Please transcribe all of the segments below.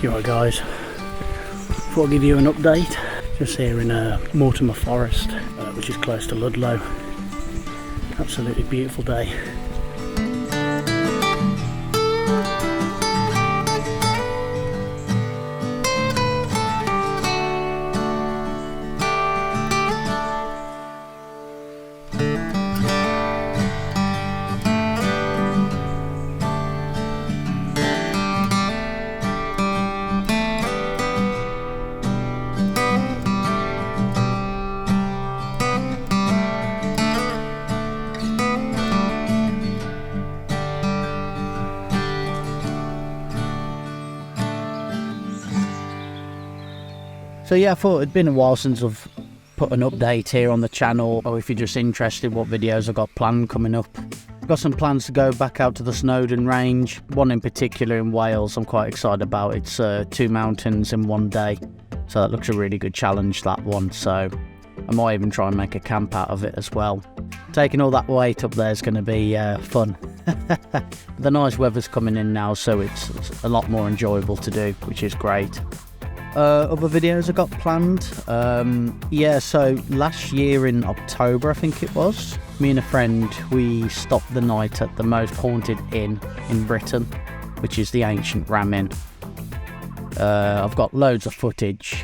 You alright guys? Thought I'd give you an update. Just here in Mortimer Forest, which is close to Ludlow. Absolutely beautiful day. So yeah, I thought it'd been a while since I've put an update here on the channel, or if you're just interested what videos I've got planned coming up. I've got some plans to go back out to the Snowdon range, one in particular in Wales I'm quite excited about. It's 2 mountains in one day, so that looks a really good challenge, that one, so I might even try and make a camp out of it as well. Taking all that weight up there is going to be fun. The nice weather's coming in now, so it's a lot more enjoyable to do, which is great. Other videos I got planned, yeah, so last year in October I think it was, me and a friend, we stopped the night at the most haunted inn in Britain, which is the Ancient Ram Inn. I've got loads of footage,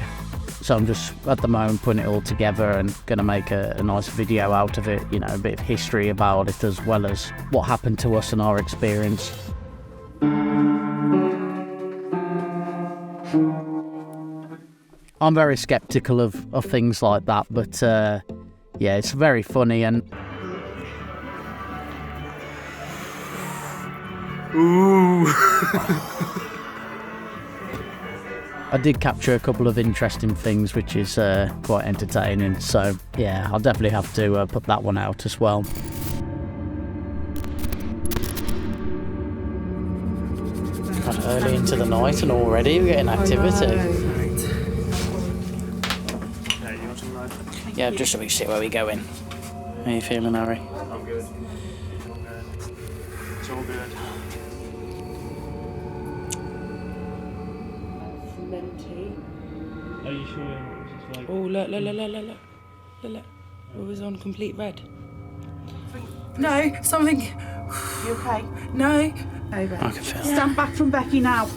so I'm just at the moment putting it all together and going to make a nice video out of it, you know, a bit of history about it as well as what happened to us and our experience. I'm very sceptical of things like that, but yeah, it's very funny and... Ooh! I did capture a couple of interesting things, which is quite entertaining, so yeah, I'll definitely have to put that one out as well. Quite early into the night and already we're getting activity. Yeah, just so we can see where we're going. How are you feeling, Harry? I'm good. It's all good. Are you sure it's like... Oh, look. It was on complete red. No, something... You okay? No. I can feel it. Stand back from Becky now.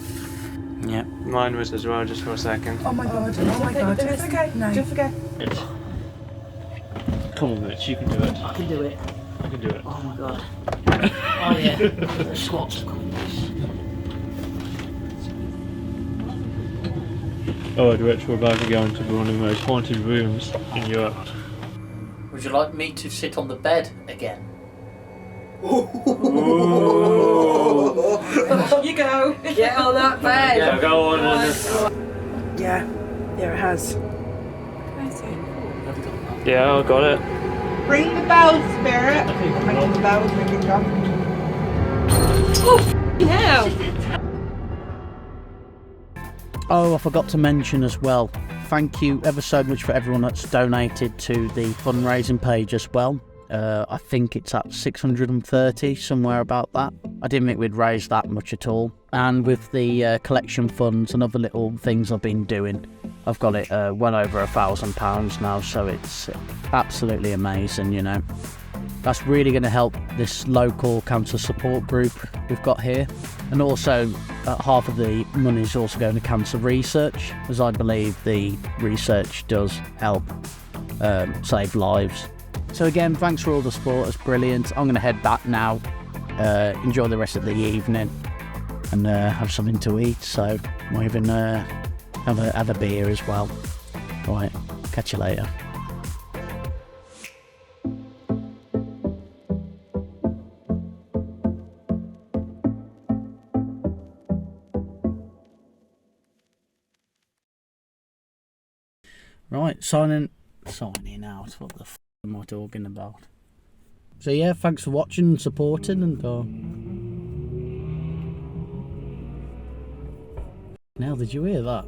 Yep. Mine was as well, just for a second. Oh my god, It's okay. No. Don't forget. Come on, Mitch, you can do it. I can do it. I can do it. Oh my god. Oh yeah. The squats. Oh, Rich, we're about to go into one of the most haunted rooms in Europe. Would you like me to sit on the bed again? You go. Get on that bed. Yeah, go on. Yeah, it has. Yeah, I got it. Ring the bell, spirit. Ring the bell, ring it up. Oh, hell. Oh, I forgot to mention as well, thank you ever so much for everyone that's donated to the fundraising page as well. I think it's at 630, somewhere about that. I didn't think we'd raise that much at all. And with the collection funds and other little things I've been doing, I've got it well over £1,000 now, so it's absolutely amazing, you know. That's really going to help this local cancer support group we've got here. And also, half of the money is also going to cancer research, as I believe the research does help save lives. So again, thanks for all the support, it's brilliant. I'm going to head back now, enjoy the rest of the evening and have something to eat, so might even have a beer as well. Right, catch you later. Right, signing out. What the f am I talking about? So yeah, thanks for watching and supporting, and now did you hear that?